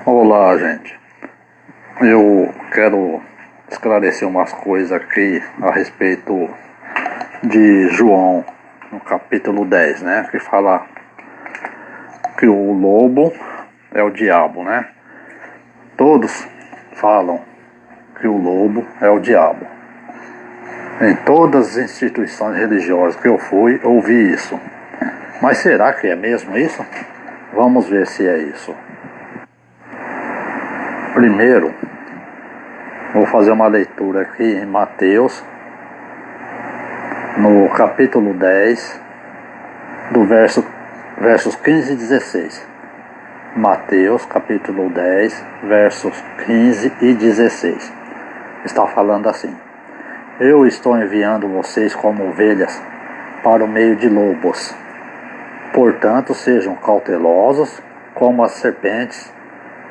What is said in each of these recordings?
Olá, gente. Eu quero esclarecer umas coisas aqui a respeito de João, no capítulo 10, né? Que fala que o lobo é o diabo, né? Todos falam que o lobo é o diabo. Em todas as instituições religiosas que eu fui, ouvi isso. Mas será que é mesmo isso? Vamos ver se é isso. Primeiro, vou fazer uma leitura aqui em Mateus, no capítulo 10, do versos 15 e 16. Mateus, capítulo 10, versos 15 e 16. Está falando assim: Eu estou enviando vocês como ovelhas para o meio de lobos. Portanto, sejam cautelosos como as serpentes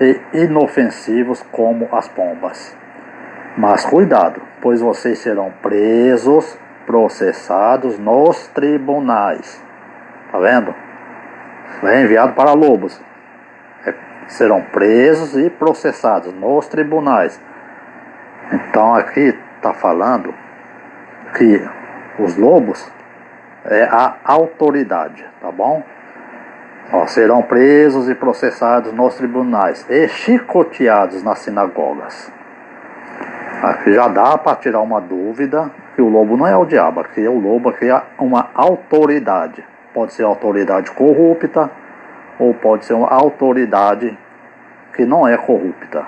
e inofensivos como as pombas. Mas cuidado, pois vocês serão presos, processados nos tribunais. Tá vendo? É enviado para lobos. Serão presos e processados nos tribunais. Então aqui está falando que os lobos é a autoridade, tá bom? Serão presos e processados nos tribunais e chicoteados nas sinagogas. Aqui já dá para tirar uma dúvida que o lobo não é o diabo, aqui o lobo aqui é uma autoridade. Pode ser autoridade corrupta ou pode ser uma autoridade que não é corrupta.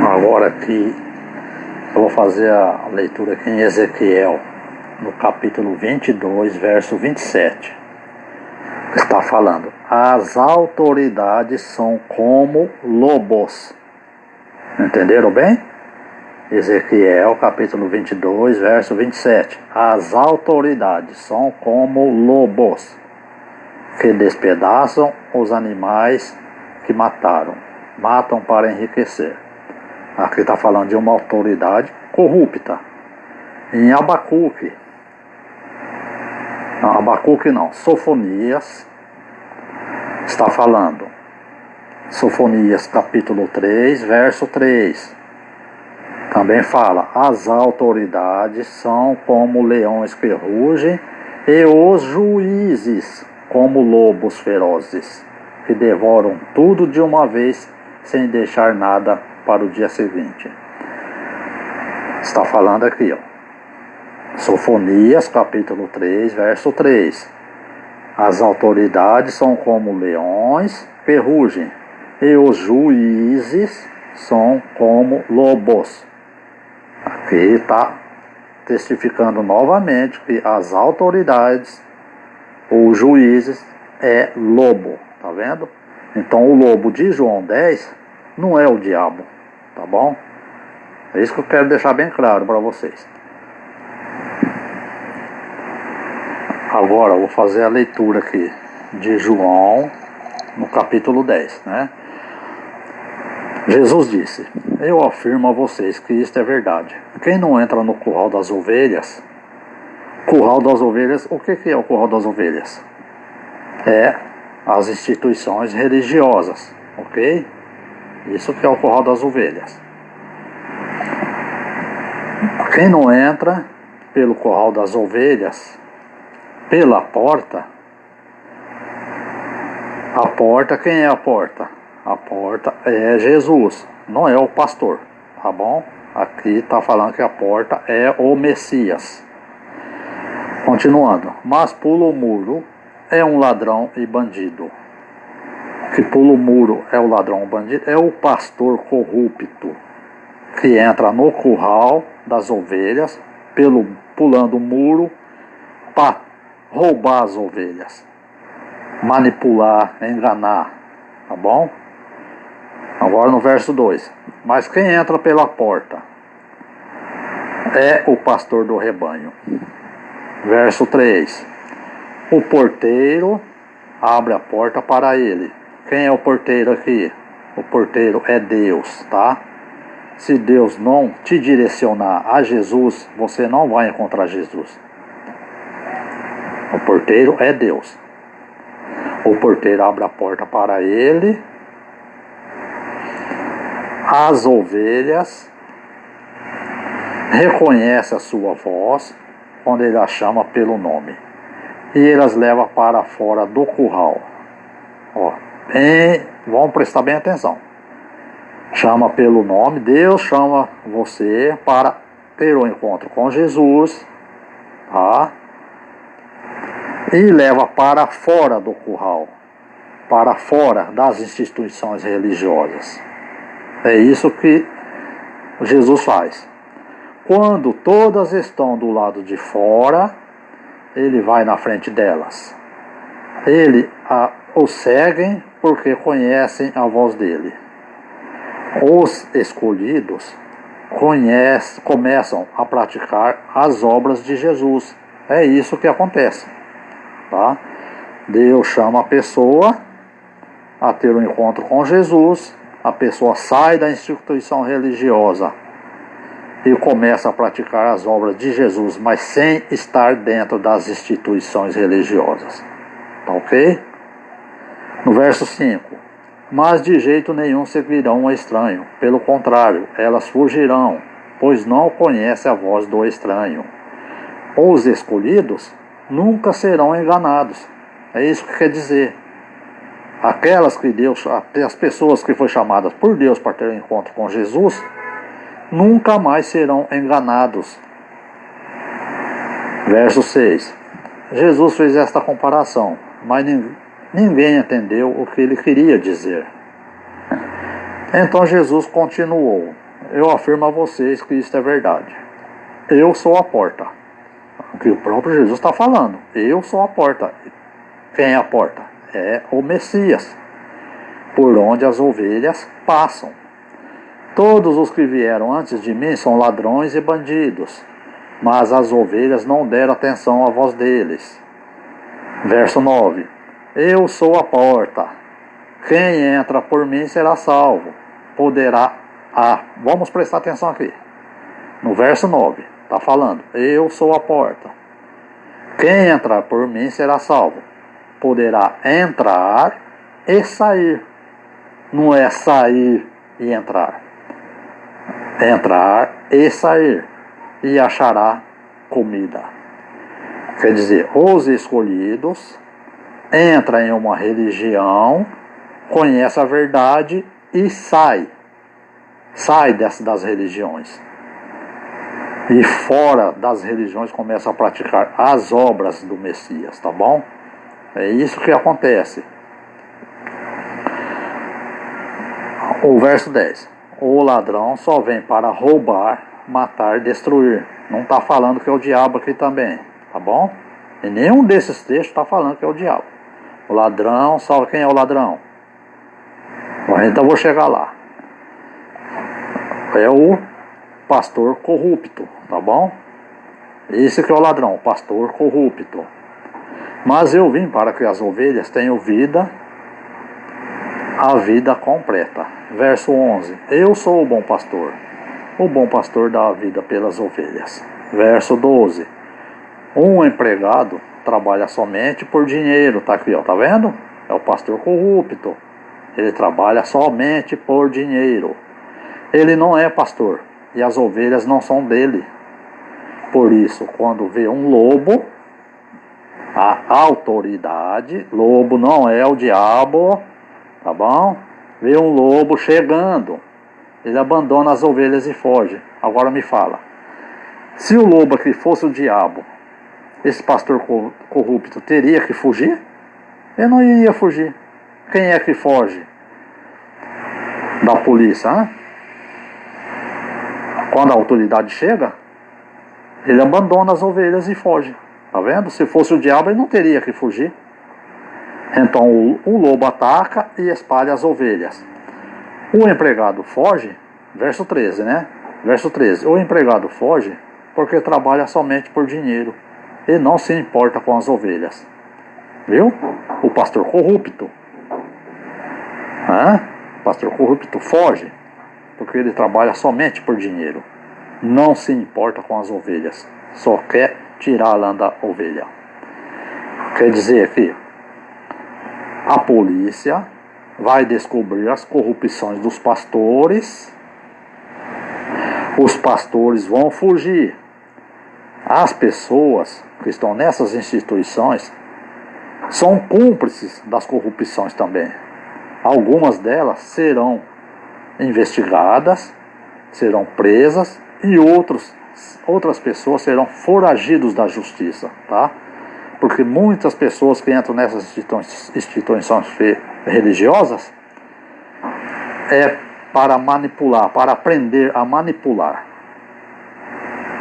Agora aqui eu vou fazer a leitura aqui em Ezequiel, no capítulo 22, verso 27. Está falando: as autoridades são como lobos. Entenderam bem? Ezequiel, capítulo 22, verso 27. As autoridades são como lobos, que despedaçam os animais que matam para enriquecer. Aqui está falando de uma autoridade corrupta. Em Sofonias, está falando, Sofonias capítulo 3, verso 3, também fala: as autoridades são como leões que rugem e os juízes como lobos ferozes, que devoram tudo de uma vez sem deixar nada para o dia seguinte. Está falando aqui, Sofonias, capítulo 3, verso 3. As autoridades são como leões que rugem, e os juízes são como lobos. Aqui está testificando novamente que as autoridades, os juízes, é lobo. Tá vendo? Então o lobo de João 10 não é o diabo, tá bom? É isso que eu quero deixar bem claro para vocês. Agora eu vou fazer a leitura aqui de João, no capítulo 10, né? Jesus disse: eu afirmo a vocês que isto é verdade. Quem não entra no curral das ovelhas... o que é o curral das ovelhas? É as instituições religiosas, ok? Isso que é o curral das ovelhas. Quem não entra pelo curral das ovelhas, pela porta, a porta, quem é a porta? A porta é Jesus, não é o pastor, tá bom? Aqui está falando que a porta é o Messias. Continuando: mas pula o muro é um ladrão e bandido. Que pula o muro é o ladrão e bandido, é o pastor corrupto, que entra no curral das ovelhas, pulando o muro, para roubar as ovelhas, manipular, enganar, tá bom? Agora no verso 2: mas quem entra pela porta é o pastor do rebanho. Verso 3: o porteiro abre a porta para ele. Quem é o porteiro aqui? O porteiro é Deus, tá? Se Deus não te direcionar a Jesus, você não vai encontrar Jesus. O porteiro é Deus. O porteiro abre a porta para ele. As ovelhas reconhecem a sua voz quando ele as chama pelo nome. E ele as leva para fora do curral. Ó, vamos prestar bem atenção. Chama pelo nome. Deus chama você para ter um encontro com Jesus, tá? E leva para fora do curral, para fora das instituições religiosas. É isso que Jesus faz. Quando todas estão do lado de fora, ele vai na frente delas. Os seguem porque conhecem a voz dele. Os escolhidos começam a praticar as obras de Jesus. É isso que acontece, tá? Deus chama a pessoa a ter um encontro com Jesus. A pessoa sai da instituição religiosa e começa a praticar as obras de Jesus, mas sem estar dentro das instituições religiosas. Tá ok? No verso 5. Mas de jeito nenhum seguirão o estranho. Pelo contrário, elas fugirão, pois não conhecem a voz do estranho. Os escolhidos nunca serão enganados. É isso que quer dizer. As pessoas que foram chamadas por Deus para ter um encontro com Jesus, nunca mais serão enganados. Verso 6. Jesus fez esta comparação, mas ninguém entendeu o que ele queria dizer. Então Jesus continuou: eu afirmo a vocês que isto é verdade. Eu sou a porta. O que o próprio Jesus está falando. Eu sou a porta. Quem é a porta? É o Messias, por onde as ovelhas passam. Todos os que vieram antes de mim são ladrões e bandidos, mas as ovelhas não deram atenção à voz deles. Verso 9. Eu sou a porta. Quem entra por mim será salvo. Vamos prestar atenção aqui. No verso 9, está falando: eu sou a porta. Quem entrar por mim será salvo. Poderá entrar e sair. Não é sair e entrar. Entrar e sair. E achará comida. Quer dizer, os escolhidos entram em uma religião, conhece a verdade e sai. Sai das religiões. E fora das religiões começa a praticar as obras do Messias, tá bom? É isso que acontece. O verso 10. O ladrão só vem para roubar, matar, destruir. Não está falando que é o diabo aqui também, tá bom? E nenhum desses textos está falando que é o diabo. O ladrão, sabe quem é o ladrão? Então vou chegar lá. É o pastor corrupto, tá bom? Esse que é o ladrão, o pastor corrupto. Mas eu vim para que as ovelhas tenham vida, a vida completa. Verso 11. Eu sou o bom pastor. O bom pastor dá a vida pelas ovelhas. Verso 12. Um empregado trabalha somente por dinheiro. Tá aqui, ó, tá vendo? É o pastor corrupto. Ele trabalha somente por dinheiro. Ele não é pastor e as ovelhas não são dele. Por isso, quando vê um lobo, a autoridade, lobo não é o diabo, tá bom? Vê um lobo chegando, ele abandona as ovelhas e foge. Agora me fala, se o lobo aqui fosse o diabo, esse pastor corrupto teria que fugir? Ele não iria fugir. Quem é que foge da polícia, hein? Quando a autoridade chega, ele abandona as ovelhas e foge. Tá vendo? Se fosse o diabo, ele não teria que fugir. Então o lobo ataca e espalha as ovelhas. O empregado foge, verso 13, né? Verso 13. O empregado foge porque trabalha somente por dinheiro e não se importa com as ovelhas. Viu? O pastor corrupto. O pastor corrupto foge porque ele trabalha somente por dinheiro. Não se importa com as ovelhas. Só quer tirar a lã da ovelha. Quer dizer aqui, A polícia vai descobrir as corrupções dos pastores. Os pastores vão fugir. As pessoas que estão nessas instituições são cúmplices das corrupções também. Algumas delas serão investigadas, serão presas e outras pessoas serão foragidos da justiça, tá? Porque muitas pessoas que entram nessas instituições religiosas é para manipular, para aprender a manipular.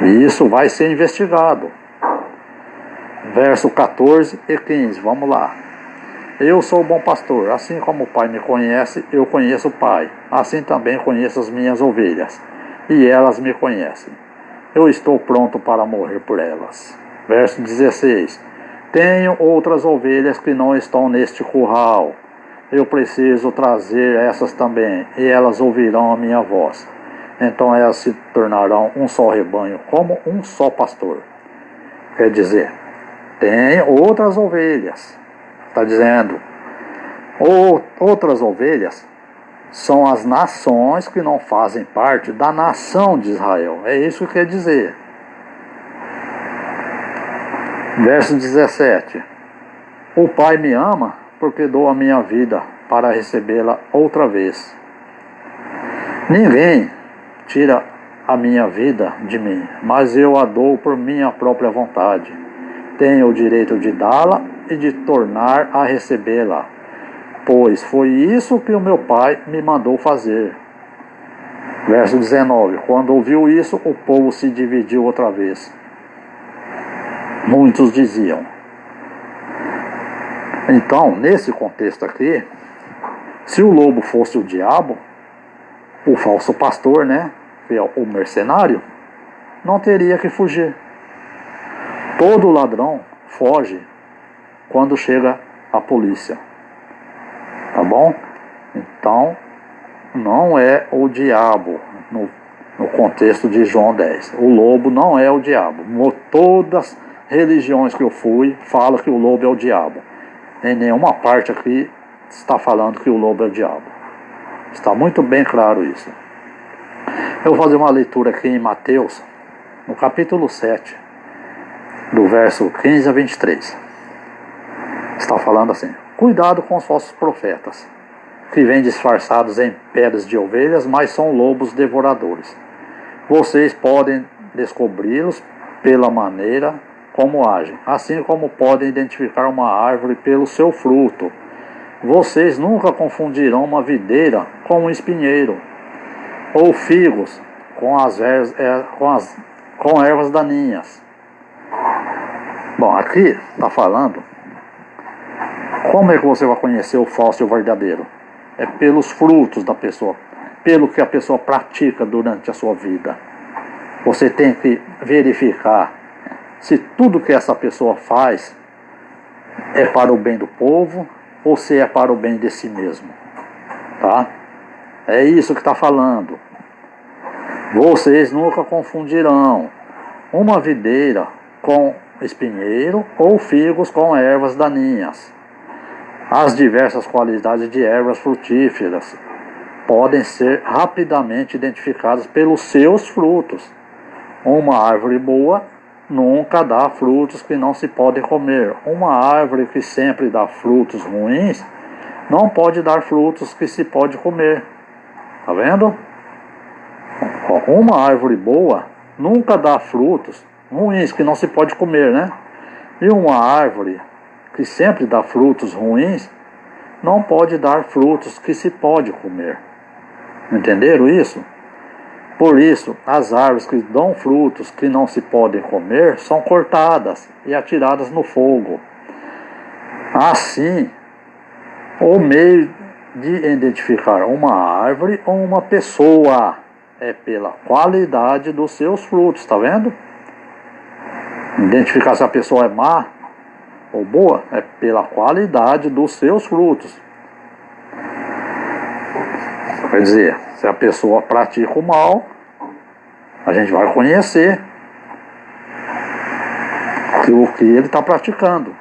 E isso vai ser investigado. Verso 14 e 15, vamos lá. Eu sou o bom pastor, assim como o Pai me conhece, eu conheço o Pai. Assim também conheço as minhas ovelhas, e elas me conhecem. Eu estou pronto para morrer por elas. Verso 16. Tenho outras ovelhas que não estão neste curral. Eu preciso trazer essas também, e elas ouvirão a minha voz. Então elas se tornarão um só rebanho, como um só pastor. Quer dizer, tem outras ovelhas. Está dizendo, outras ovelhas são as nações que não fazem parte da nação de Israel. É isso que quer dizer. Verso 17. O Pai me ama porque dou a minha vida para recebê-la outra vez. Ninguém tira a minha vida de mim, mas eu a dou por minha própria vontade. Tenho o direito de dá-la e de tornar a recebê-la, pois foi isso que o meu Pai me mandou fazer. Verso 19. Quando ouviu isso, o povo se dividiu outra vez. Muitos diziam. Então, nesse contexto aqui, se o lobo fosse o diabo, o falso pastor, né, que é o mercenário, não teria que fugir. Todo ladrão foge quando chega a polícia. Tá bom? Então, não é o diabo no contexto de João 10. O lobo não é o diabo. Todas as religiões que eu fui falam que o lobo é o diabo. Em nenhuma parte aqui está falando que o lobo é o diabo. Está muito bem claro isso. Eu vou fazer uma leitura aqui em Mateus, no capítulo 7, do verso 15 a 23. Está falando assim: cuidado com os falsos profetas, que vêm disfarçados em peles de ovelhas, mas são lobos devoradores. Vocês podem descobri-los pela maneira como agem, assim como podem identificar uma árvore pelo seu fruto. Vocês nunca confundirão uma videira com um espinheiro, ou figos com ervas daninhas. Bom, aqui está falando como é que você vai conhecer o falso e o verdadeiro. É pelos frutos da pessoa, pelo que a pessoa pratica durante a sua vida. Você tem que verificar se tudo que essa pessoa faz é para o bem do povo ou se é para o bem de si mesmo. Tá? É isso que está falando. Vocês nunca confundirão uma videira com espinheiro ou figos com ervas daninhas. As diversas qualidades de ervas frutíferas podem ser rapidamente identificadas pelos seus frutos. Uma árvore boa nunca dá frutos que não se podem comer. Uma árvore que sempre dá frutos ruins não pode dar frutos que se pode comer. Tá vendo? Uma árvore boa nunca dá frutos ruins que não se pode comer, né? E uma árvore que sempre dá frutos ruins não pode dar frutos que se pode comer. Entenderam isso? Por isso, as árvores que dão frutos que não se podem comer são cortadas e atiradas no fogo. Assim, o meio de identificar uma árvore ou uma pessoa é pela qualidade dos seus frutos, tá vendo? Identificar se a pessoa é má ou boa é pela qualidade dos seus frutos. Quer dizer, se a pessoa pratica o mal, a gente vai conhecer o que ele está praticando.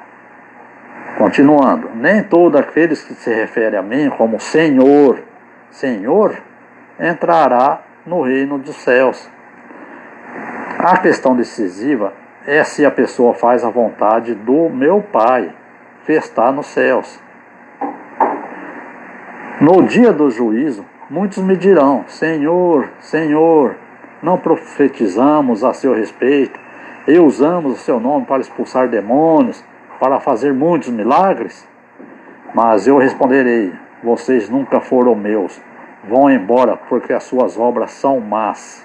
Continuando, nem todos aqueles que se referem a mim como Senhor, Senhor, entrará no reino dos céus. A questão decisiva é se a pessoa faz a vontade do meu Pai, que está nos céus. No dia do juízo, muitos me dirão, Senhor, Senhor, não profetizamos a seu respeito e usamos o seu nome para expulsar demônios, para fazer muitos milagres? Mas eu responderei, vocês nunca foram meus, vão embora porque as suas obras são más.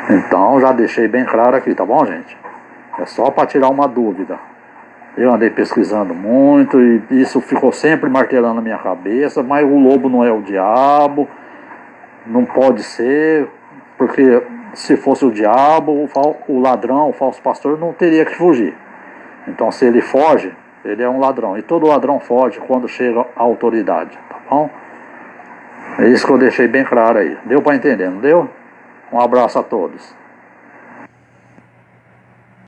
Então já deixei bem claro aqui, tá bom, gente? É só para tirar uma dúvida. Eu andei pesquisando muito e isso ficou sempre martelando na minha cabeça, mas o lobo não é o diabo, não pode ser, porque se fosse o diabo, o ladrão, o falso pastor não teria que fugir. Então se ele foge, ele é um ladrão. E todo ladrão foge quando chega a autoridade, tá bom? É isso que eu deixei bem claro aí. Deu para entender, não deu? Um abraço a todos.